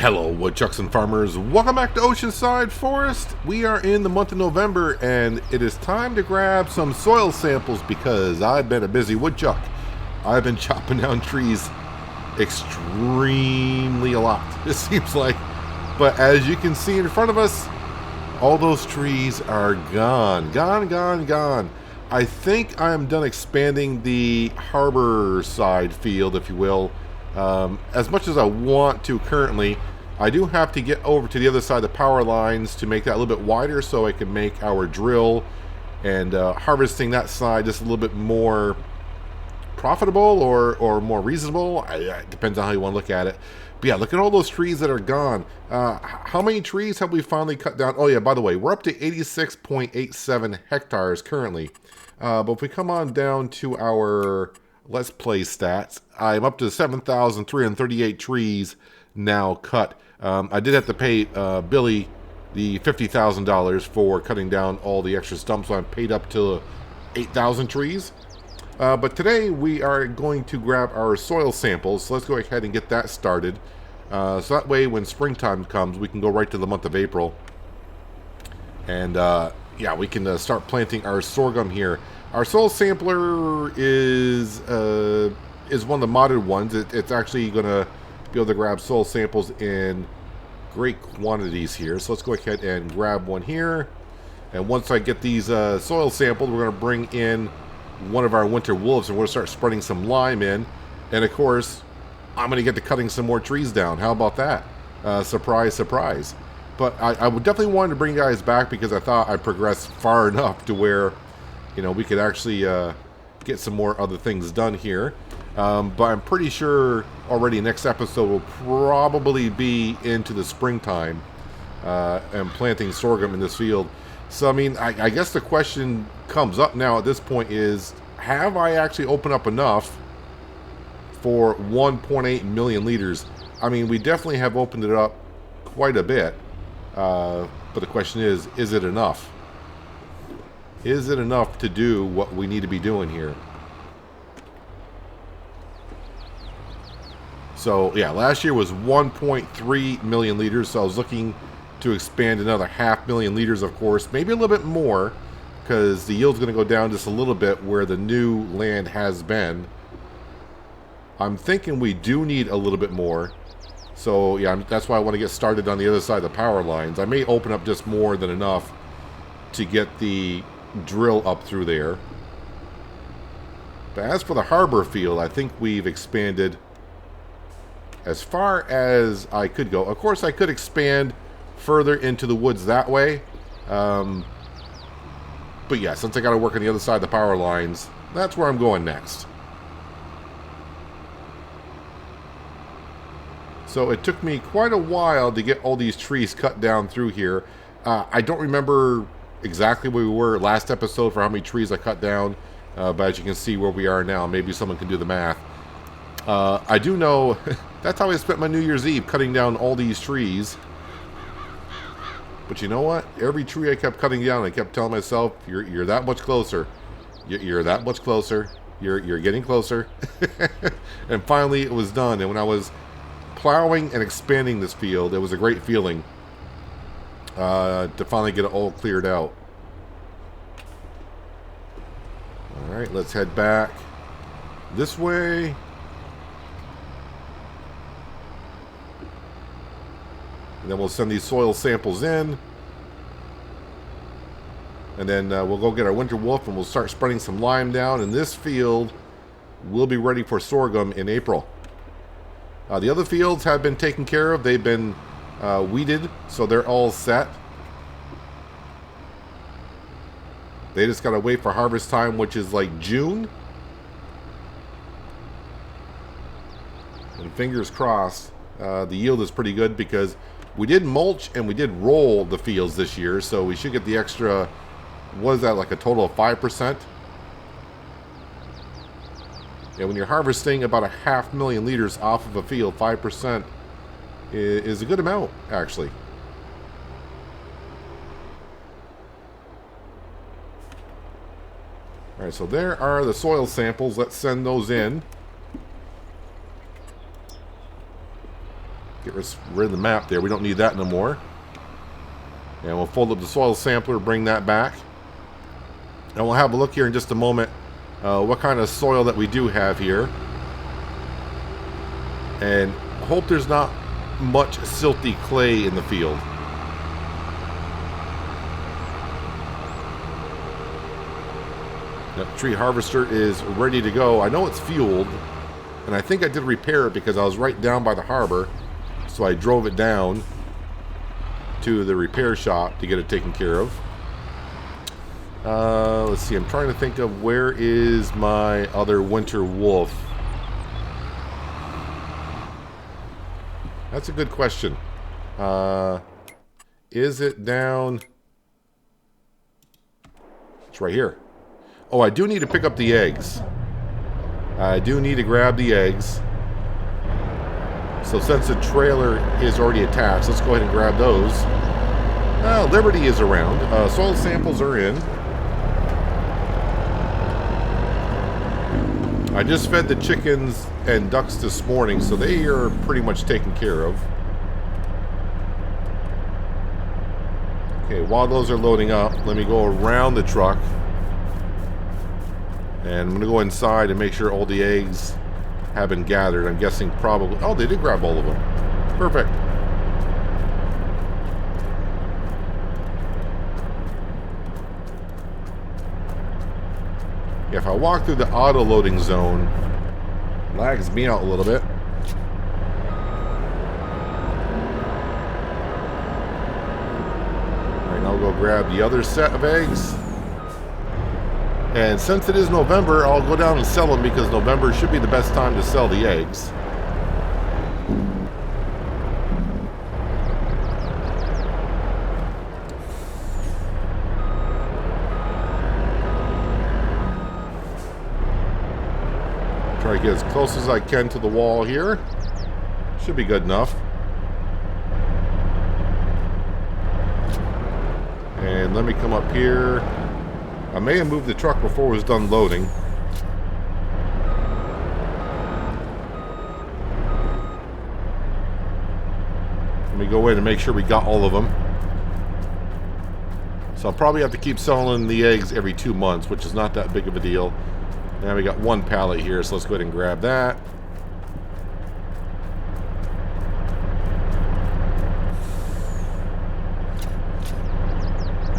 Hello, woodchucks and farmers. Welcome back to Oceanside Forest. We are in the month of November, and it is time to grab some soil samples because I've been a busy woodchuck. I've been chopping down trees extremely a lot, it seems like. But as you can see in front of us, all those trees are gone. Gone. I think I am done expanding the harbor side field, if you will. As much as I want to currently, I do have to get over to the other side of the power lines to make that a little bit wider so I can make our drill and harvesting that side just a little bit more profitable or more reasonable. It depends on how you want to look at it. But yeah, look at all those trees that are gone. How many trees have we finally cut down? Oh yeah, by the way, we're up to 86.87 hectares currently. But if we come on down to our Let's Play stats, I'm up to 7,338 trees now cut. I did have to pay Billy the $50,000 for cutting down all the extra stumps, so I'm paid up to 8,000 trees. But today we are going to grab our soil samples, so let's go ahead and get that started. So that way when springtime comes, we can go right to the month of April. And yeah, we can start planting our sorghum here. Our soil sampler is one of the modded ones. It's actually going to be able to grab soil samples in great quantities here. So let's go ahead and grab one here. And once I get these soil sampled, we're going to bring in one of our winter wolves and we're going to start spreading some lime in. And of course, I'm going to get to cutting some more trees down. How about that? Surprise, surprise. But I would definitely want to bring you guys back because I thought I progressed far enough to where, you know, we could actually get some more other things done here. But I'm pretty sure already next episode will probably be into the springtime and planting sorghum in this field. So, I mean, I guess the question comes up now at this point is, have I actually opened up enough for 1.8 million liters? I mean, we definitely have opened it up quite a bit. But the question is it enough? Is it enough to do what we need to be doing here? So, yeah, last year was 1.3 million liters, so I was looking to expand another 500,000 liters, of course. Maybe a little bit more, because the yield's going to go down just a little bit where the new land has been. I'm thinking we do need a little bit more. So, yeah, that's why I want to get started on the other side of the power lines. I may open up just more than enough to get the drill up through there. But as for the harbor field, I think we've expanded as far as I could go. Of course, I could expand further into the woods that way. But yeah, since I got to work on the other side of the power lines, that's where I'm going next. So it took me quite a while to get all these trees cut down through here. I don't remember exactly where we were last episode for how many trees I cut down. But as you can see where we are now, maybe someone can do the math. I do know that's how I spent my New Year's Eve, cutting down all these trees. But you know what? Every tree I kept cutting down, I kept telling myself, you're that much closer. You're that much closer. You're getting closer. And finally it was done. And when I was plowing and expanding this field, it was a great feeling to finally get it all cleared out. Alright, let's head back this way. And then we'll send these soil samples in. And then we'll go get our winter wolf and we'll start spreading some lime down. And this field will be ready for sorghum in April. The other fields have been taken care of. They've been weeded, so they're all set. They just got to wait for harvest time, which is like June. And fingers crossed, the yield is pretty good because we did mulch and we did roll the fields this year, so we should get the extra, what is that, like a total of 5%? And when you're harvesting about 500,000 liters off of a field, 5% is a good amount, actually. Alright, so there are the soil samples. Let's send those in. Get rid of the map there. We don't need that no more. And we'll fold up the soil sampler, bring that back. And we'll have a look here in just a moment what kind of soil that we do have here. And hope there's not much silty clay in the field. The tree harvester is ready to go. I know it's fueled, and I think I did repair it because I was right down by the harbor, so I drove it down to the repair shop to get it taken care of. Let's see, I'm trying to think of where is my other winter wolf. That's a good question. Is it down? It's right here. Oh, I do need to pick up the eggs. I do need to grab the eggs. So since the trailer is already attached, let's go ahead and grab those. Liberty is around. Soil samples are in. I just fed the chickens and ducks this morning, so they are pretty much taken care of. Okay, while those are loading up, let me go around the truck. And I'm going to go inside and make sure all the eggs have been gathered. I'm guessing probably... Oh, they did grab all of them. Perfect. Yeah, if I walk through the auto-loading zone, it lags me out a little bit. Alright, now I'll go grab the other set of eggs. And since it is November, I'll go down and sell them because November should be the best time to sell the eggs. Try to get as close as I can to the wall here. Should be good enough. And let me come up here. I may have moved the truck before it was done loading. Let me go in and make sure we got all of them. So I'll probably have to keep selling the eggs every 2 months, which is not that big of a deal. Now we got one pallet here, so let's go ahead and grab that.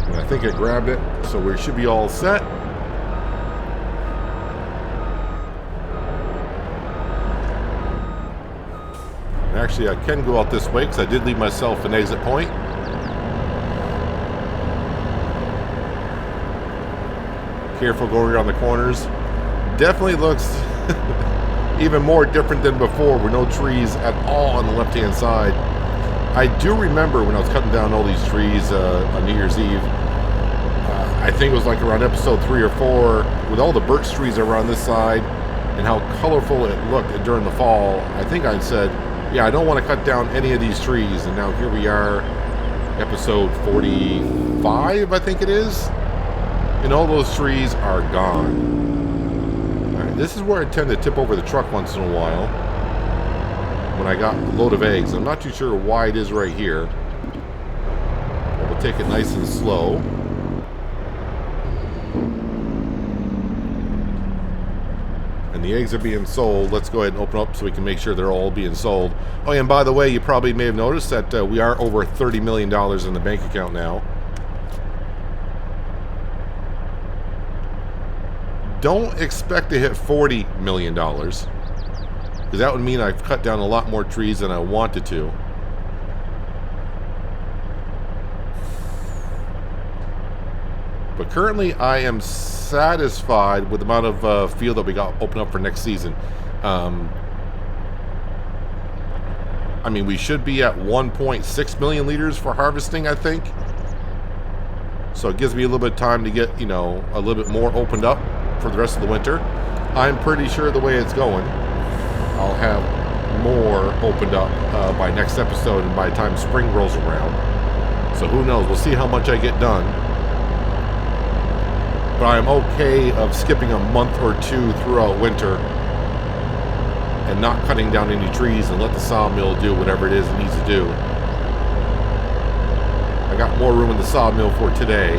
And I think I grabbed it, so we should be all set. And actually, I can go out this way because I did leave myself an exit point. Careful going around the corners. Definitely looks even more different than before with no trees at all on the left-hand side. I do remember when I was cutting down all these trees on New Year's Eve. I think it was like around episode 3 or 4 with all the birch trees around this side and how colorful it looked during the fall. I think I said, yeah, I don't want to cut down any of these trees. And now here we are, episode 45, I think it is. And all those trees are gone. This is where I tend to tip over the truck once in a while when I got a load of eggs. I'm not too sure why it is right here. But we'll take it nice and slow. And the eggs are being sold. Let's go ahead and open up so we can make sure they're all being sold. Oh, and by the way, you probably may have noticed that we are over $30 million in the bank account now. Don't expect to hit $40 million, because that would mean I've cut down a lot more trees than I wanted to. But currently I am satisfied with the amount of field that we got open up for next season. I mean, we should be at 1.6 million liters for harvesting, I think. So it gives me a little bit of time to get, you know, a little bit more opened up for the rest of the winter. I'm pretty sure the way it's going, I'll have more opened up by next episode and by the time spring rolls around. So who knows? We'll see how much I get done. But I'm okay of skipping a month or two throughout winter and not cutting down any trees and let the sawmill do whatever it is it needs to do. I got more room in the sawmill for today.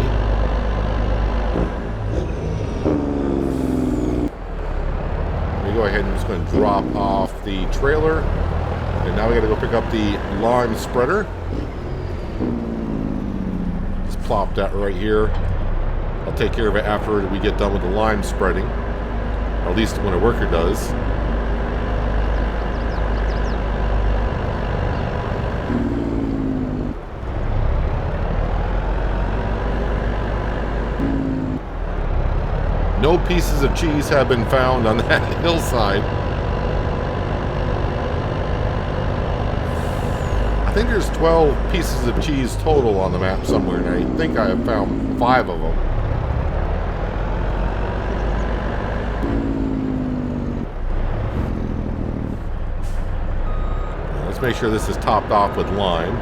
Let me go ahead and I'm just going to drop off the trailer. And now we got to go pick up the lime spreader. Just plop that right here. I'll take care of it after we get done with the lime spreading. Or at least when a worker does. No pieces of cheese have been found on that hillside. I think there's 12 pieces of cheese total on the map somewhere, and I think I have found 5 of them. Let's make sure this is topped off with lime.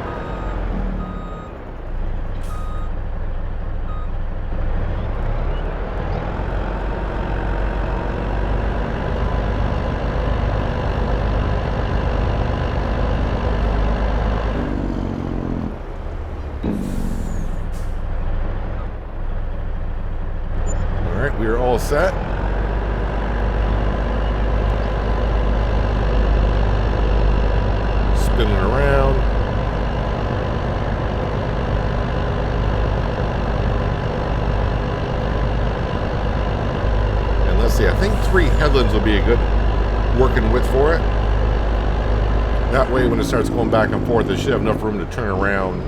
We are all set. Spinning around. And let's see, I think 3 headlands will be a good working width for it. That way when it starts going back and forth, it should have enough room to turn around.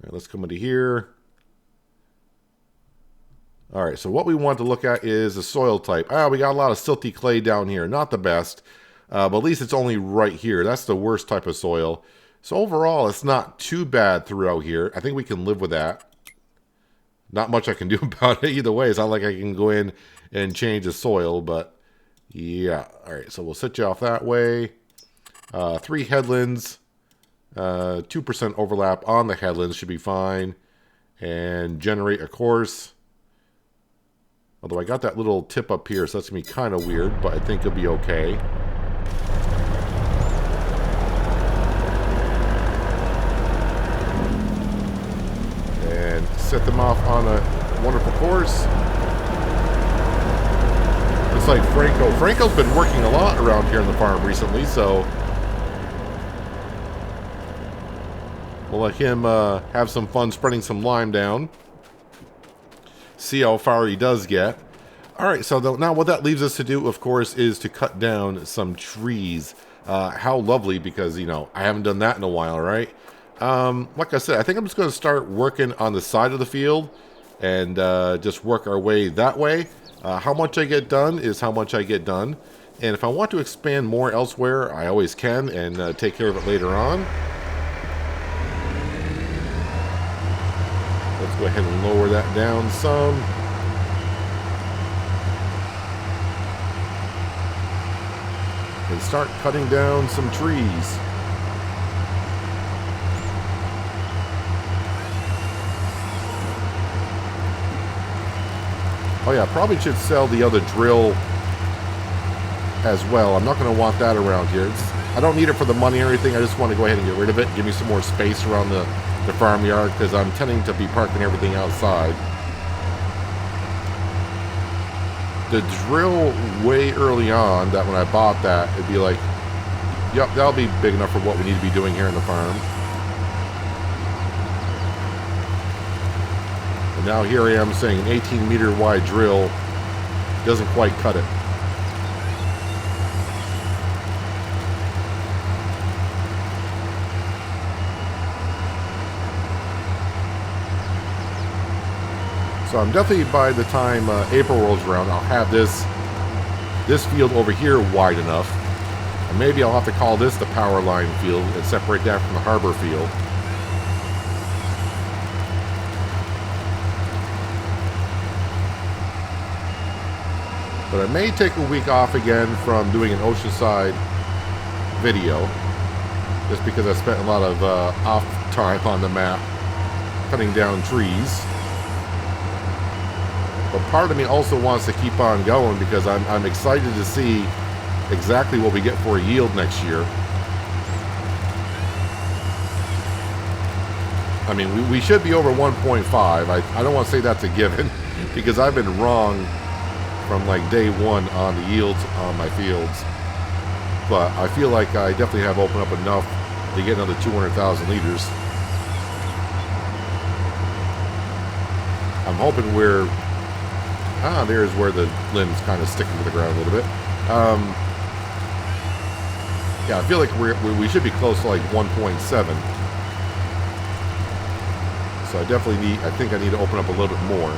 Let's come into here. All right, so what we want to look at is the soil type. We got a lot of silty clay down here. Not the best, but at least it's only right here. That's the worst type of soil. So overall, it's not too bad throughout here. I think we can live with that. Not much I can do about it either way. It's not like I can go in and change the soil, but yeah. All right, so we'll set you off that way. 3 headlands. 2% overlap on the headlands should be fine. And generate a course. Although I got that little tip up here, so that's going to be kind of weird, but I think it'll be okay. And set them off on a wonderful course. It's like Franco. Franco's been working a lot around here on the farm recently, so we'll let him have some fun spreading some lime down. See how far he does get. Alright, so now what that leaves us to do, of course, is to cut down some trees. How lovely, because, you know, I haven't done that in a while, right? Like I said, I think I'm just going to start working on the side of the field and just work our way that way. How much I get done is how much I get done. And if I want to expand more elsewhere, I always can and take care of it later on. Let's go ahead and lower that down some. And start cutting down some trees. Oh yeah, probably should sell the other drill as well. I'm not going to want that around here. I don't need it for the money or anything. I just want to go ahead and get rid of it. Give me some more space around the farmyard, because I'm tending to be parking everything outside. The drill way early on, that when I bought that, it'd be like, yep, that'll be big enough for what we need to be doing here in the farm. And now here I am saying an 18-meter wide drill doesn't quite cut it. So I'm definitely, by the time April rolls around, I'll have this field over here wide enough. And maybe I'll have to call this the power line field and separate that from the harbor field. But I may take a week off again from doing an Oceanside video, just because I spent a lot of off time on the map cutting down trees. But part of me also wants to keep on going because I'm excited to see exactly what we get for a yield next year. I mean, we should be over 1.5. I don't want to say that's a given because I've been wrong from like day one on the yields on my fields. But I feel like I definitely have opened up enough to get another 200,000 liters. I'm hoping we're... there's where the limbs kind of sticking to the ground a little bit. Yeah, I feel like we should be close to like 1.7. So I think I need to open up a little bit more.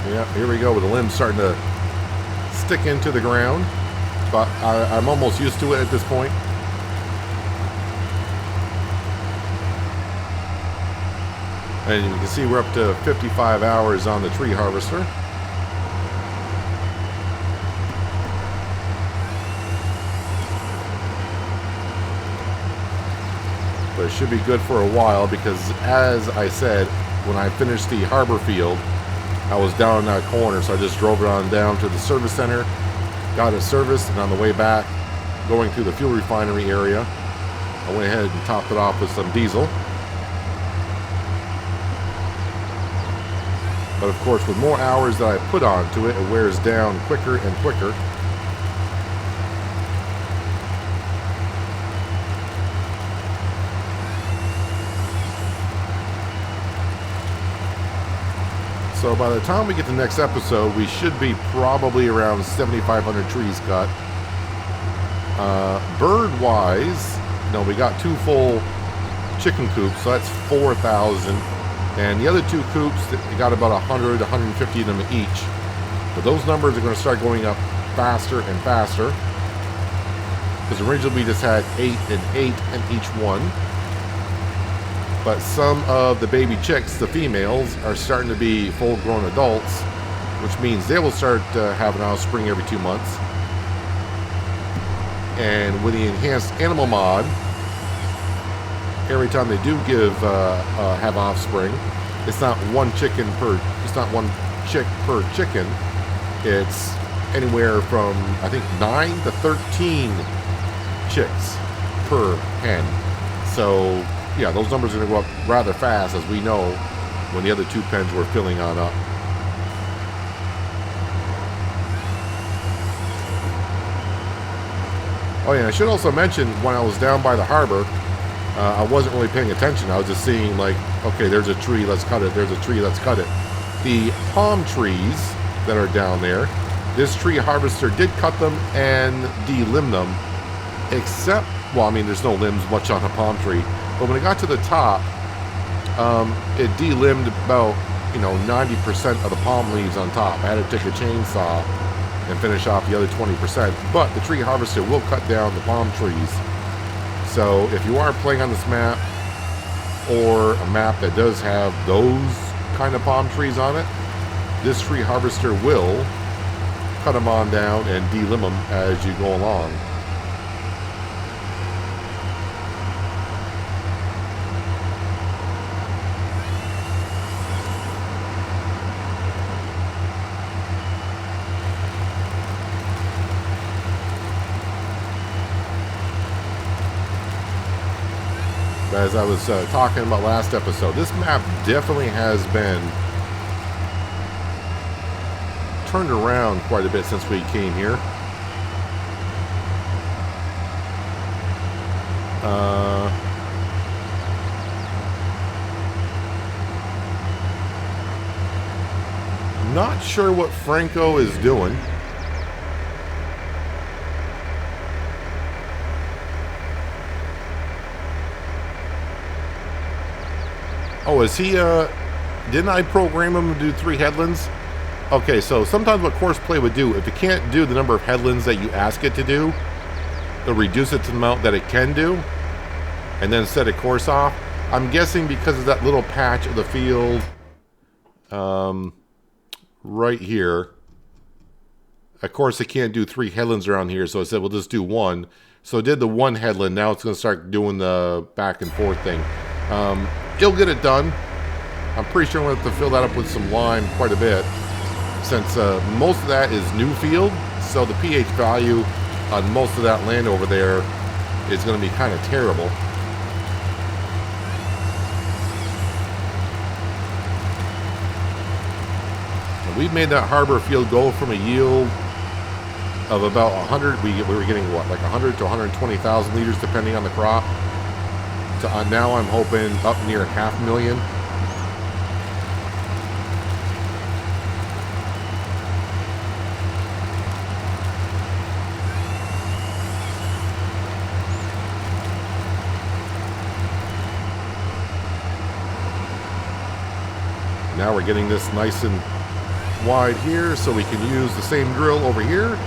Yeah, here we go with the limbs starting to stick into the ground. But I'm almost used to it at this point. And you can see we're up to 55 hours on the tree harvester. But it should be good for a while because, as I said, when I finished the harbor field, I was down in that corner, so I just drove it on down to the service center, got it serviced, and on the way back, going through the fuel refinery area, I went ahead and topped it off with some diesel. But of course, with more hours that I put onto it, it wears down quicker and quicker. So by the time we get to the next episode, we should be probably around 7,500 trees cut. Bird-wise, we got 2 full chicken coops, so that's 4,000. And the other 2 coops, they got about 100, 150 of them each. But those numbers are going to start going up faster and faster. Because originally we just had 8 and 8 in each one. But some of the baby chicks, the females, are starting to be full-grown adults, which means they will start having offspring every 2 months. And with the enhanced animal mod, every time they do have offspring, it's not one chick per chicken. It's anywhere from, I think, 9 to 13 chicks per hen. So yeah, those numbers are going to go up rather fast, as we know when the other 2 pens were filling on up. Oh yeah, I should also mention, when I was down by the harbor, I wasn't really paying attention. I was just seeing, like, okay, there's a tree, let's cut it. There's a tree, let's cut it. The palm trees that are down there, this tree harvester did cut them and de-limb them, except, well, I mean, there's no limbs much on a palm tree, but when it got to the top, it de-limbed about, 90% of the palm leaves on top. I had to take a chainsaw and finish off the other 20%, but the tree harvester will cut down the palm trees. So if you are playing on this map, or a map that does have those kind of palm trees on it, this tree harvester will cut them on down and de-limb them as you go along. As I was talking about last episode, this map definitely has been turned around quite a bit since we came here. Not sure what Franco is doing. Oh, is he, didn't I program him to do 3 headlands? Okay, so sometimes what course play would do, if it can't do the number of headlands that you ask it to do, it'll reduce it to the amount that it can do, and then set a course off. I'm guessing because of that little patch of the field, right here. Of course, I can't do 3 headlands around here, so I said we'll just do 1. So I did the 1 headland. Now it's going to start doing the back and forth thing. It'll get it done. I'm pretty sure I'm going to have to fill that up with some lime quite a bit, since most of that is new field. So the pH value on most of that land over there is going to be kind of terrible. And we've made that harbor field go from a yield of about 100. We were getting what, like 100 to 120,000 liters depending on the crop. So now I'm hoping up near 500,000. Now we're getting this nice and wide here, so we can use the same drill over here.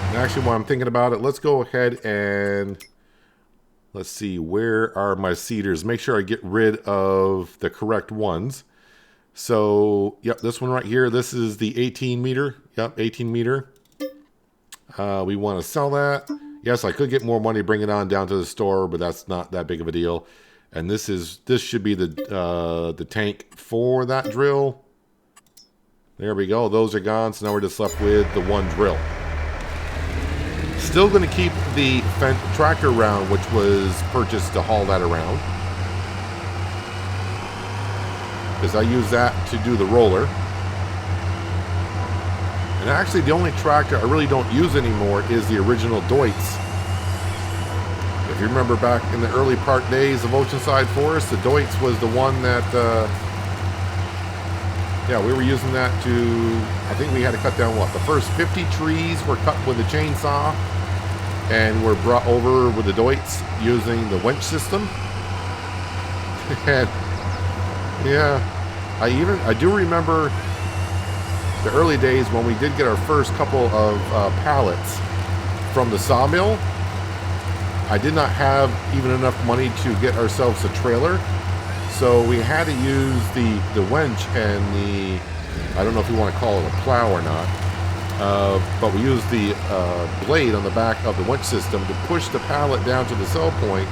And actually, while I'm thinking about it, let's go ahead and let's see, where are my seeders? Make sure I get rid of the correct ones. So, yep, this one right here, this is the 18 meter. Yep, 18 meter. We want to sell that. Yes, I could get more money, bring it on down to the store, but that's not that big of a deal. And this should be the tank for that drill. There we go. Those are gone. So now we're just left with the 1 drill. Still going to keep the tractor around, which was purchased to haul that around, because I use that to do the roller. And actually, the only tractor I really don't use anymore is the original Deutz. If you remember back in the early part days of Oceanside Forest, the Deutz was the one that, yeah, we were using that to, I think we had to cut down, what, the first 50 trees were cut with a chainsaw and were brought over with the Deutz using the winch system. And, yeah, I do remember the early days when we did get our first couple of pallets from the sawmill. I did not have even enough money to get ourselves a trailer, so we had to use the winch and the, I don't know if you want to call it a plow or not, but we used the blade on the back of the winch system to push the pallet down to the sell point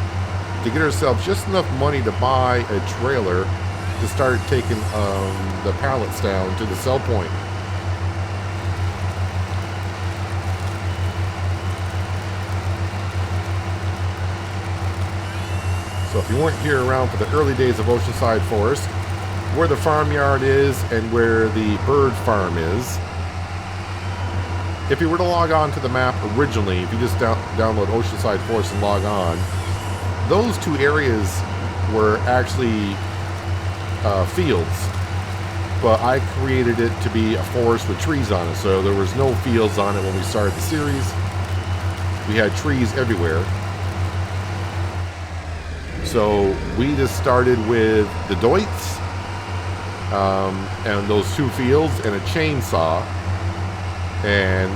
to get ourselves just enough money to buy a trailer to start taking the pallets down to the sell point. So if you weren't here around for the early days of Oceanside Forest, where the farmyard is and where the bird farm is, if you were to log on to the map originally, if you just download Oceanside Forest and log on, those 2 areas were actually fields. But I created it to be a forest with trees on it, so there was no fields on it when we started the series. We had trees everywhere. So we just started with the Deutz and those 2 fields and a chainsaw, and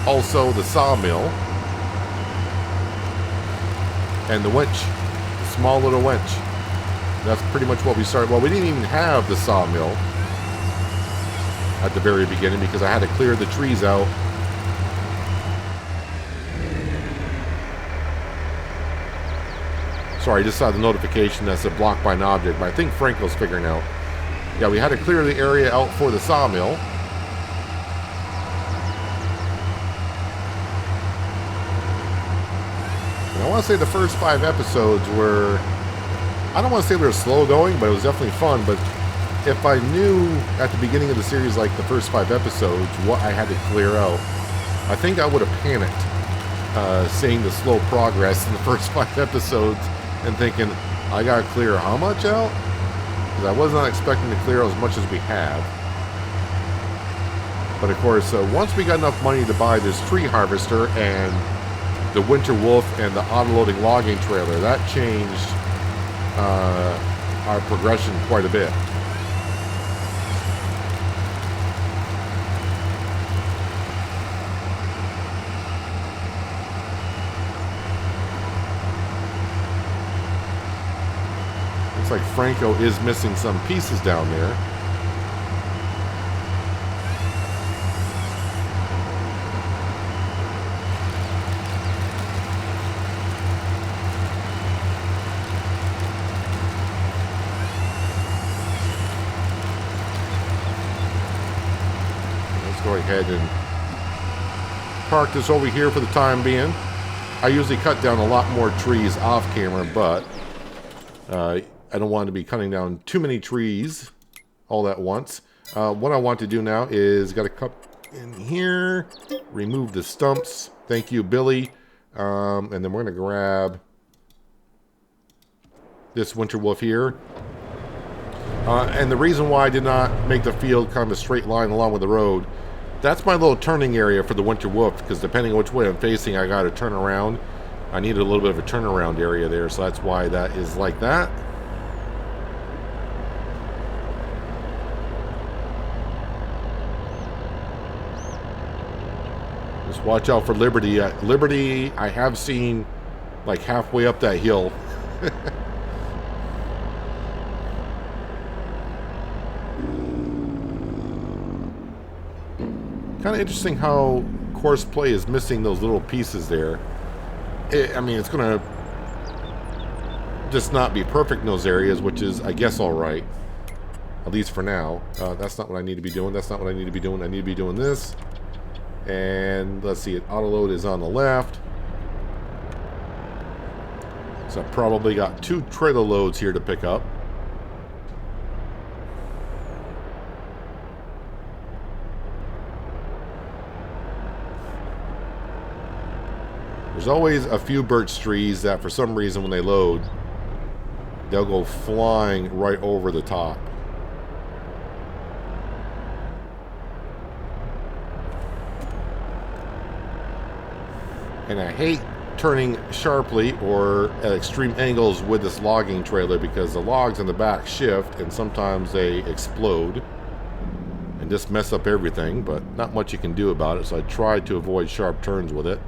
also the sawmill and the winch, the small little winch. That's pretty much what we started. Well, we didn't even have the sawmill at the very beginning because I had to clear the trees out. Sorry, I just saw the notification that said blocked by an object, but I think Franco's figuring out. Yeah, we had to clear the area out for the sawmill. And I want to say the first 5 episodes were, I don't want to say they were slow going, but it was definitely fun. But if I knew at the beginning of the series, like the first 5 episodes, what I had to clear out, I think I would have panicked seeing the slow progress in the first 5 episodes. And thinking, I gotta clear how much out? Because I was not expecting to clear as much as we have. But of course, once we got enough money to buy this tree harvester and the Winter Wolf and the auto-loading logging trailer, that changed our progression quite a bit. Looks like Franco is missing some pieces down there. Go ahead and park this over here for the time being. I usually cut down a lot more trees off camera, but I don't want to be cutting down too many trees all at once. What I want to do now is got to cut in here, remove the stumps. Thank you, Billy. And then we're going to grab this winter wolf here. And the reason why I did not make the field kind of a straight line along with the road, that's my little turning area for the winter wolf, because depending on which way I'm facing, I got to turn around. I need a little bit of a turnaround area there, so that's why that is like that. Just watch out for Liberty. Liberty, I have seen like halfway up that hill. Kind of interesting how course play is missing those little pieces there. I mean, it's going to just not be perfect in those areas, which is, I guess, all right. At least for now. That's not what I need to be doing. That's not what I need to be doing. I need to be doing this. And let's see, auto load is on the left. So I probably got 2 trailer loads here to pick up. There's always a few birch trees that for some reason when they load, they'll go flying right over the top. And I hate turning sharply or at extreme angles with this logging trailer, because the logs in the back shift and sometimes they explode and just mess up everything, but not much you can do about it, so I try to avoid sharp turns with it.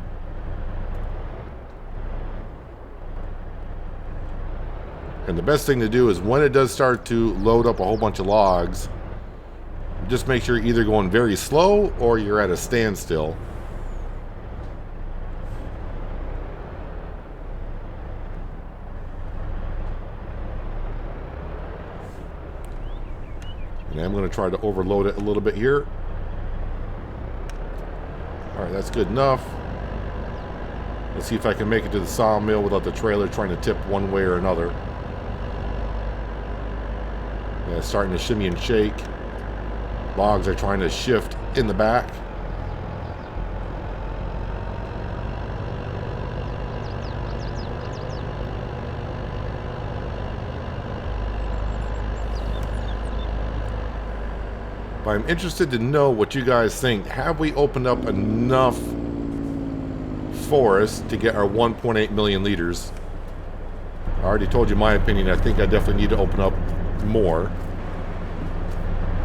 And the best thing to do is when it does start to load up a whole bunch of logs, just make sure you're either going very slow or you're at a standstill. And I'm going to try to overload it a little bit here. Alright, that's good enough. Let's see if I can make it to the sawmill without the trailer trying to tip one way or another. Yeah, starting to shimmy and shake. Logs are trying to shift in the back. But I'm interested to know what you guys think. Have we opened up enough forest to get our 1.8 million liters? I already told you my opinion. I think I definitely need to open up more,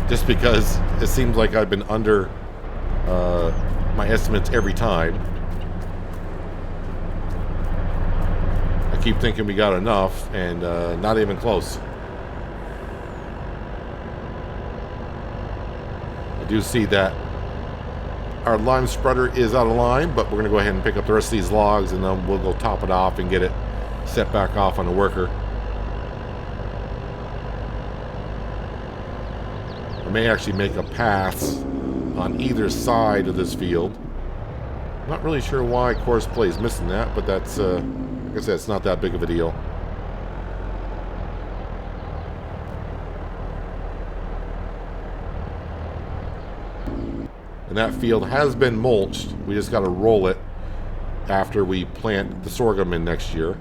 just because it seems like I've been under my estimates every time. I keep thinking we got enough, and not even close. I do see that our lime spreader is out of line, but we're going to go ahead and pick up the rest of these logs, and then we'll go top it off and get it set back off on the worker. I may actually make a path on either side of this field. Not really sure why course play is missing that, but that's, like I said, it's not that big of a deal. And that field has been mulched. We just got to roll it after we plant the sorghum in next year.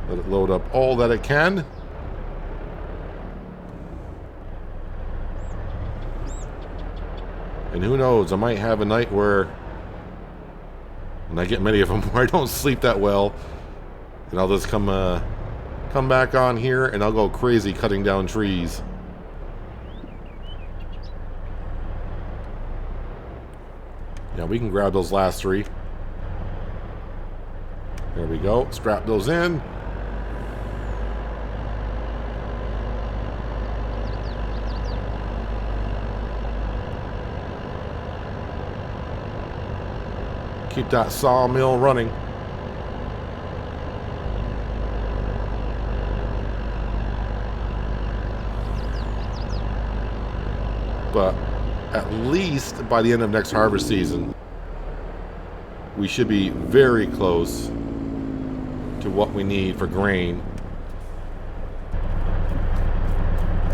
Let it load up all that it can. And who knows, I might have a night where, and I get many of them, where I don't sleep that well, and I'll just come back on here and I'll go crazy cutting down trees. Yeah, we can grab those last 3. There we go. Strap those in. Keep that sawmill running. But at least by the end of next harvest season, we should be very close to what we need for grain.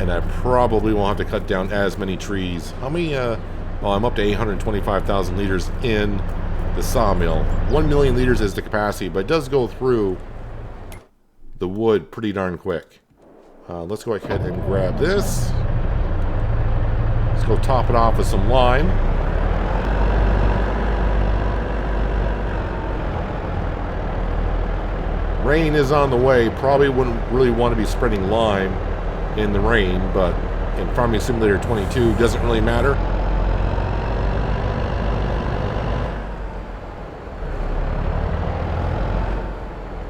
And I probably won't have to cut down as many trees. How many, well, I'm up to 825,000 liters in the sawmill. 1 million liters is the capacity, but it does go through the wood pretty darn quick. Let's go ahead and grab this. Let's go top it off with some lime. Rain is on the way. Probably wouldn't really want to be spreading lime in the rain, but in Farming Simulator 22 doesn't really matter.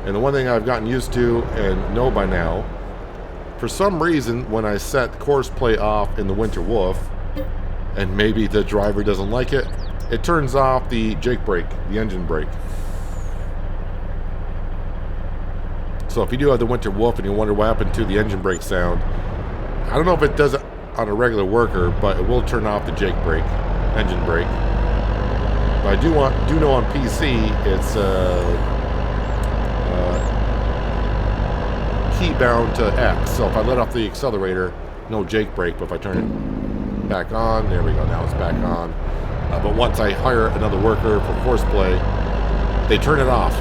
And the one thing I've gotten used to and know by now, for some reason when I set course play off in the Winter Wolf, and maybe the driver doesn't like it, it turns off the Jake brake, the engine brake. So if you do have the Winter Wolf and you wonder what happened to the engine brake sound, I don't know if it does it on a regular worker, but it will turn off the Jake brake, engine brake. But I do know on PC it's key bound to X. So if I let off the accelerator, no Jake brake. But if I turn it back on, there we go. Now it's back on. But once I hire another worker for force play, they turn it off.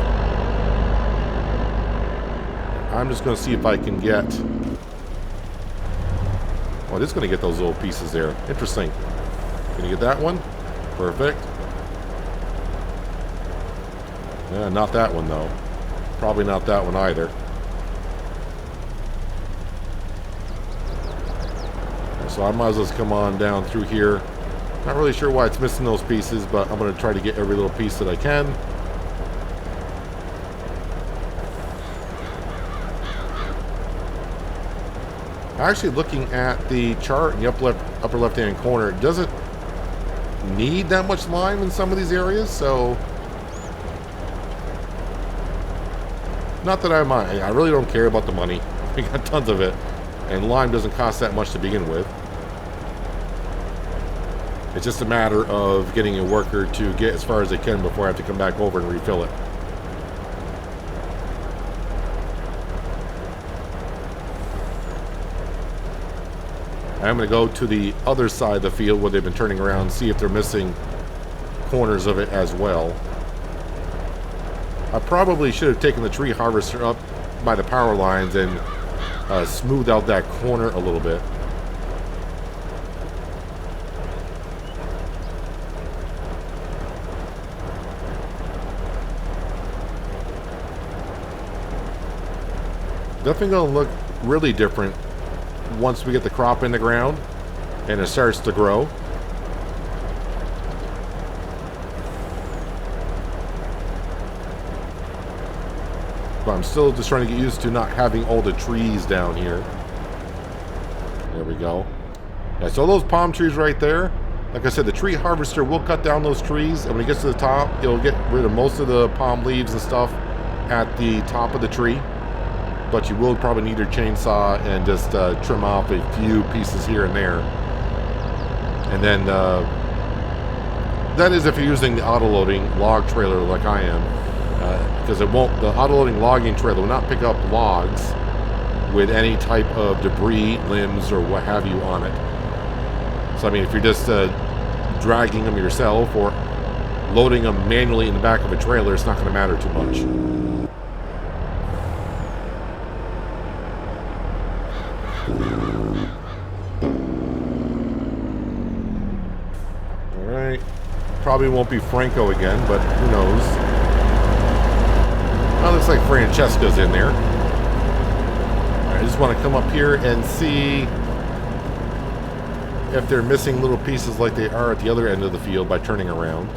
I'm just going to see if I can get... Oh, it is going to get those little pieces there. Interesting. Can you get that one? Perfect. Yeah, not that one, though. Probably not that one either. So I might as well just come on down through here. Not really sure why it's missing those pieces, but I'm going to try to get every little piece that I can. Actually, looking at the chart in the upper left-hand corner, it doesn't need that much lime in some of these areas, so... Not that I mind. I really don't care about the money. We got tons of it. And lime doesn't cost that much to begin with. It's just a matter of getting a worker to get as far as they can before I have to come back over and refill it. I'm going to go to the other side of the field where they've been turning around, see if they're missing corners of it as well. I probably should have taken the tree harvester up by the power lines and smoothed out that corner a little bit. Definitely going to look really different once we get the crop in the ground and it starts to grow. But I'm still just trying to get used to not having all the trees down here. There we go. Yeah, so those palm trees right there, like I said, the tree harvester will cut down those trees, and when it gets to the top, it'll get rid of most of the palm leaves and stuff at the top of the tree. But you will probably need your chainsaw and just trim off a few pieces here and there. And then that is if you're using the auto-loading log trailer like I am, because it won't. The auto-loading logging trailer will not pick up logs with any type of debris, limbs, or what have you on it. So I mean, if you're just dragging them yourself or loading them manually in the back of a trailer, it's not going to matter too much. Alright. Probably won't be Franco again, but who knows. Oh, looks like Francesca's in there. I just want to come up here and see if they're missing little pieces like they are at the other end of the field by turning around.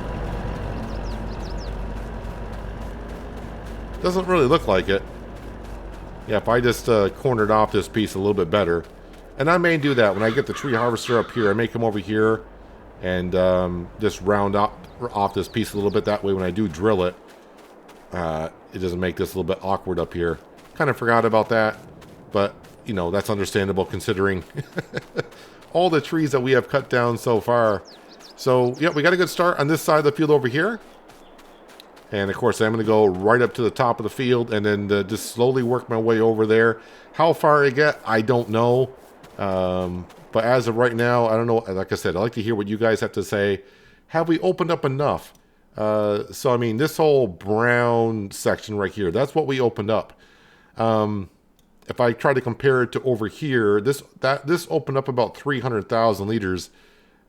Doesn't really look like it. Yeah, if I just cornered off this piece a little bit better. And I may do that when I get the tree harvester up here. I may come over here and just round off this piece a little bit. That way when I do drill it, it doesn't make this a little bit awkward up here. Kind of forgot about that, but you know, that's understandable considering all the trees that we have cut down so far. So yeah, we got a good start on this side of the field over here. And of course, I'm going to go right up to the top of the field and then just slowly work my way over there. How far I get, I don't know. But as of right now, I don't know. Like I said, I'd like to hear what you guys have to say. Have we opened up enough? So, I mean, this whole brown section right here, that's what we opened up. If I try to compare it to over here, this opened up about 300,000 liters.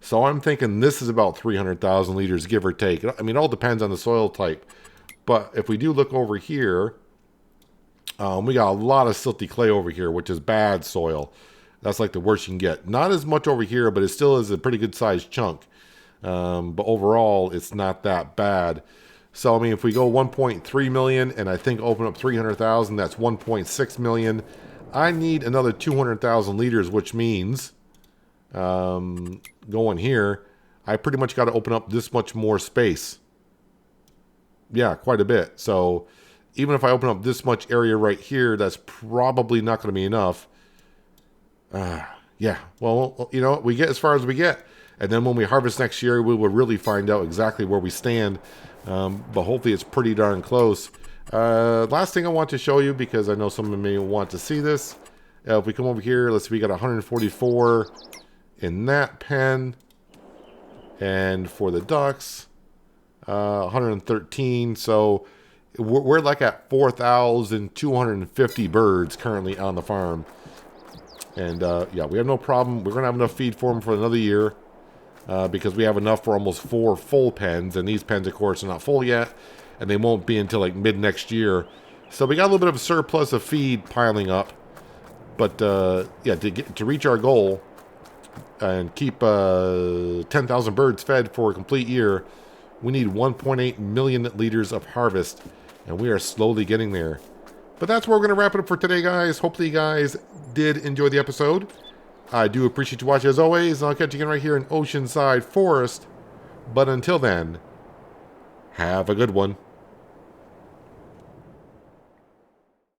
So I'm thinking this is about 300,000 liters, give or take. I mean, it all depends on the soil type. But if we do look over here, we got a lot of silty clay over here, which is bad soil. That's like the worst you can get. Not as much over here, but it still is a pretty good sized chunk. But overall, it's not that bad. So, I mean, if we go 1.3 million and I think open up 300,000, that's 1.6 million. I need another 200,000 liters, which means going here, I pretty much got to open up this much more space. Yeah, quite a bit. So even if I open up this much area right here, that's probably not going to be enough. Yeah, well, you know, we get as far as we get. And then when we harvest next year, we will really find out exactly where we stand. But hopefully it's pretty darn close. Last thing I want to show you, because I know some of you may want to see this. If we come over here, let's see, we got 144 in that pen. And for the ducks, 113. So we're like at 4,250 birds currently on the farm. And yeah, we have no problem. We're going to have enough feed for them for another year. Because we have enough for almost 4 full pens. And these pens, of course, are not full yet. And they won't be until like mid next year. So we got a little bit of a surplus of feed piling up. But yeah, to reach our goal and keep 10,000 birds fed for a complete year, we need 1.8 million liters of harvest. And we are slowly getting there. But that's where we're going to wrap it up for today, guys. Hopefully you guys did enjoy the episode. I do appreciate you watching as always. And I'll catch you again right here in Oceanside Forest. But until then, have a good one.